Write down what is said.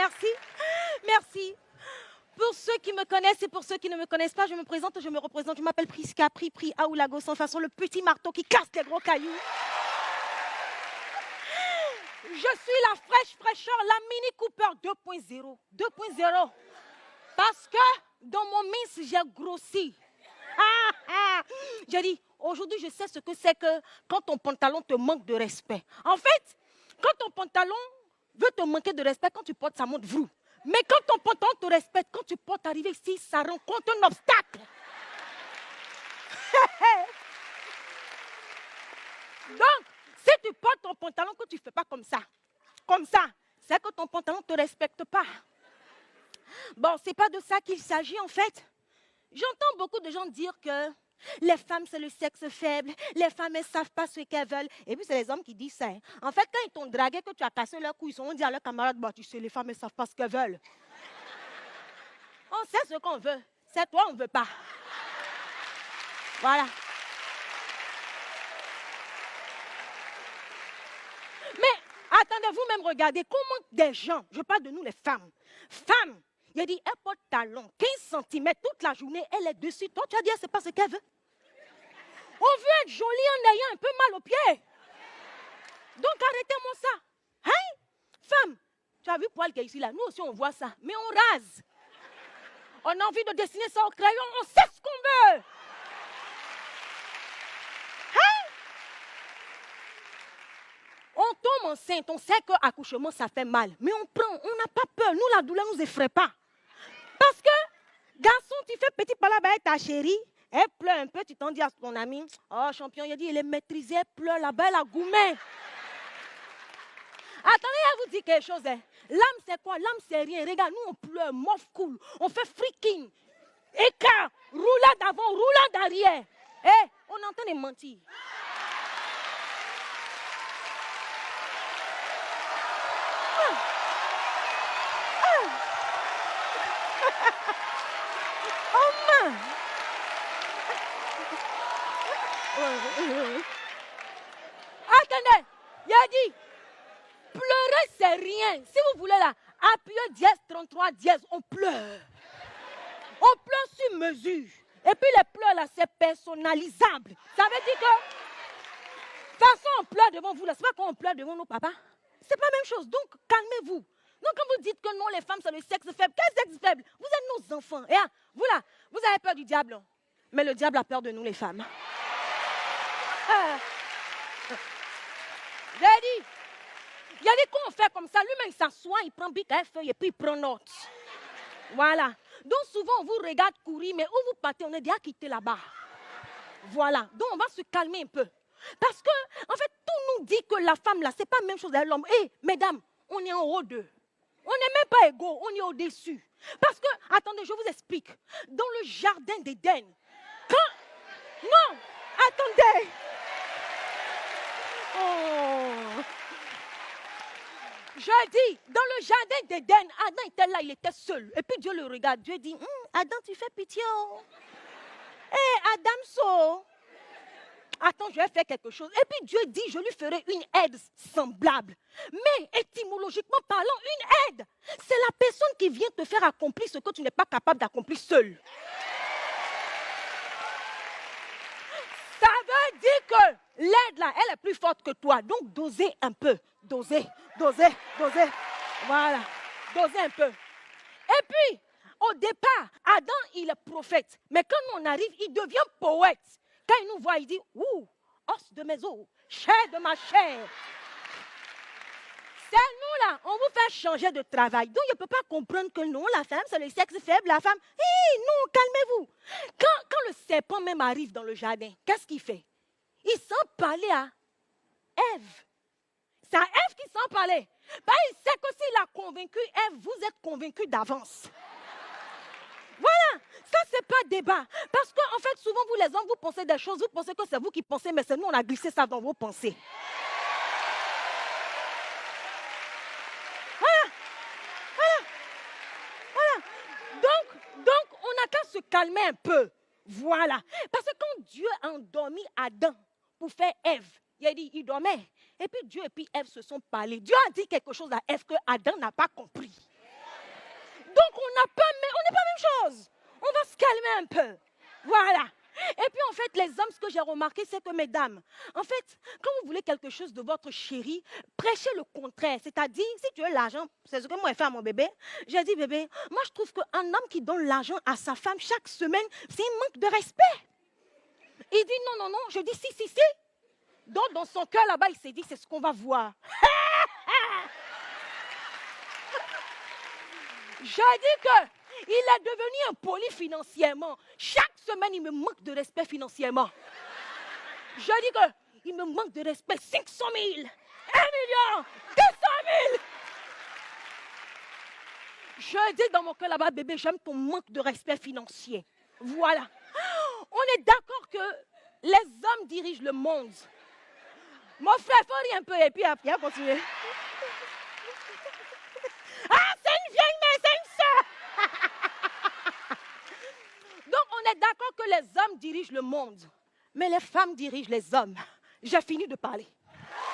Merci. Merci. Pour ceux qui me connaissent et pour ceux qui ne me connaissent pas, je me présente, je me représente. Je m'appelle Prisca, Pri Aoulago, sans façon, le petit marteau qui casse les gros cailloux. Je suis la fraîche fraîcheur, la Mini Cooper 2.0. 2.0. Parce que dans mon mince, j'ai grossi. J'ai dit, aujourd'hui, je sais ce que c'est que quand ton pantalon te manque de respect. En fait, quand ton pantalon veut te manquer de respect, quand tu portes, ça monte vrou. Mais quand ton pantalon te respecte, quand tu portes arriver ici, ça rencontre un obstacle. Donc, si tu portes ton pantalon, que tu ne fais pas comme ça, c'est que ton pantalon ne te respecte pas. Bon, ce n'est pas de ça qu'il s'agit en fait. J'entends beaucoup de gens dire que les femmes, c'est le sexe faible, les femmes, elles ne savent pas ce qu'elles veulent. Et puis, c'est les hommes qui disent ça. En fait, quand ils t'ont dragué, que tu as cassé leur cou, ils ont dit à leurs camarades, bah, tu sais, les femmes, elles ne savent pas ce qu'elles veulent. On sait ce qu'on veut. C'est toi, on ne veut pas. Voilà. Mais, attendez, vous-même, regardez comment des gens, je parle de nous, les femmes, il a dit, elle porte talon, 15 cm toute la journée, elle est dessus. Toi, tu as dit, elle ne sait pas ce qu'elle veut. On veut être jolie en ayant un peu mal aux pieds. Donc, arrêtez-moi ça. Hein? Femme, tu as vu poil qui est ici, là. Nous aussi, on voit ça. Mais on rase. On a envie de dessiner ça au crayon. On sait ce qu'on veut. Hein? On tombe enceinte. On sait que l'accouchement, ça fait mal. Mais on prend. On n'a pas peur. Nous, la douleur ne nous effraie pas. Parce que, garçon, tu fais petit palabra avec ta chérie. Elle pleure un peu, tu t'en dis à ton ami, oh champion, il a dit, elle est maîtrisée, elle pleure là-bas, elle a gourmet. Attendez, elle vous dit quelque chose. Hein. L'âme, c'est quoi? L'âme, c'est rien. Regarde, nous, on pleure, mof cool, on fait freaking, écart, roulade d'avant, roulade d'arrière. Eh, on est en train de mentir. Oh man! Attendez, il a dit, pleurer c'est rien. Si vous voulez là, appuyez dièse 33 dièse, on pleure. On pleure sur mesure. Et puis les pleurs là, c'est personnalisable. Ça veut dire que, de toute façon, on pleure devant vous là. C'est pas quand on pleure devant nos papas. C'est pas la même chose. Donc, calmez-vous. Donc, quand vous dites que non, les femmes, c'est le sexe faible, quel sexe faible? Vous êtes nos enfants. Et vous là, vous avez peur du diable. Mais le diable a peur de nous, les femmes. J'ai dit, il y a des qu'on fait comme ça. Lui-même, il s'assoit, il prend bic à feuille et puis il prend note. Voilà. Donc, souvent, on vous regarde courir, mais où vous partez, on est déjà quitté là-bas. Voilà. Donc, on va se calmer un peu. Parce que, en fait, tout nous dit que la femme, là, c'est pas la même chose avec l'homme. Hé, mesdames, on est en haut d'eux. On n'est même pas égaux, on est au-dessus. Parce que, attendez, je vous explique. Dans le jardin d'Éden, quand... Non, attendez. Oh. Je dis, dans le jardin d'Éden, Adam était là, il était seul. Et puis Dieu le regarde. Dieu dit, Adam, tu fais pitié. Oh. Hé, Adam, so. Attends, je vais faire quelque chose. Et puis Dieu dit, je lui ferai une aide semblable. Mais étymologiquement parlant, une aide, c'est la personne qui vient te faire accomplir ce que tu n'es pas capable d'accomplir seul. Ça veut dire que l'aide là, elle est plus forte que toi. Donc dosez un peu. Dosez. Voilà. Dosez un peu. Et puis, au départ, Adam, il est prophète. Mais quand on arrive, il devient poète. Quand il nous voit, il dit, ouh, os de mes os, chair de ma chair. C'est nous là, on vous fait changer de travail. Donc, il ne peut pas comprendre que non, la femme, c'est le sexe faible, la femme. Hé, non, calmez-vous. Quand le serpent même arrive dans le jardin, qu'est-ce qu'il fait? Il sent parler à Ève. C'est à Ève qui sent parler. Ben, il sait que s'il a convaincu Ève, vous êtes convaincu d'avance. Voilà, ça c'est pas débat. Parce qu'en fait, souvent vous les hommes, vous pensez des choses, vous pensez que c'est vous qui pensez, mais c'est nous, on a glissé ça dans vos pensées. Voilà. Donc, on n'a qu'à se calmer un peu. Voilà. Parce que quand Dieu a endormi Adam pour faire Ève, il a dit, il dormait. Et puis Dieu et puis Ève se sont parlé. Dieu a dit quelque chose à Ève que Adam n'a pas compris. n'a pas, mais on n'est pas la même chose. On va se calmer un peu. Voilà. Et puis en fait, les hommes, ce que j'ai remarqué, c'est que mesdames, en fait, quand vous voulez quelque chose de votre chéri, prêchez le contraire. C'est-à-dire, si tu veux l'argent, c'est ce que moi j'ai fait à mon bébé. J'ai dit, bébé, moi je trouve qu'un homme qui donne l'argent à sa femme chaque semaine, c'est un manque de respect. Il dit, non, non, non. Je dis, si, si, si. Donc dans son cœur là-bas, il s'est dit, c'est ce qu'on va voir. Je dis qu'il est devenu impoli financièrement. Chaque semaine, il me manque de respect financièrement. Je dis qu'il me manque de respect 500 000, 1 million, 200 000. Je dis dans mon cœur là-bas, bébé, j'aime ton manque de respect financier. Voilà. On est d'accord que les hommes dirigent le monde. Mon frère, il faut rire un peu et puis après, continuer. Ah, c'est une vieille mère, c'est une sœur. Donc, on est d'accord que les hommes dirigent le monde, mais les femmes dirigent les hommes. J'ai fini de parler.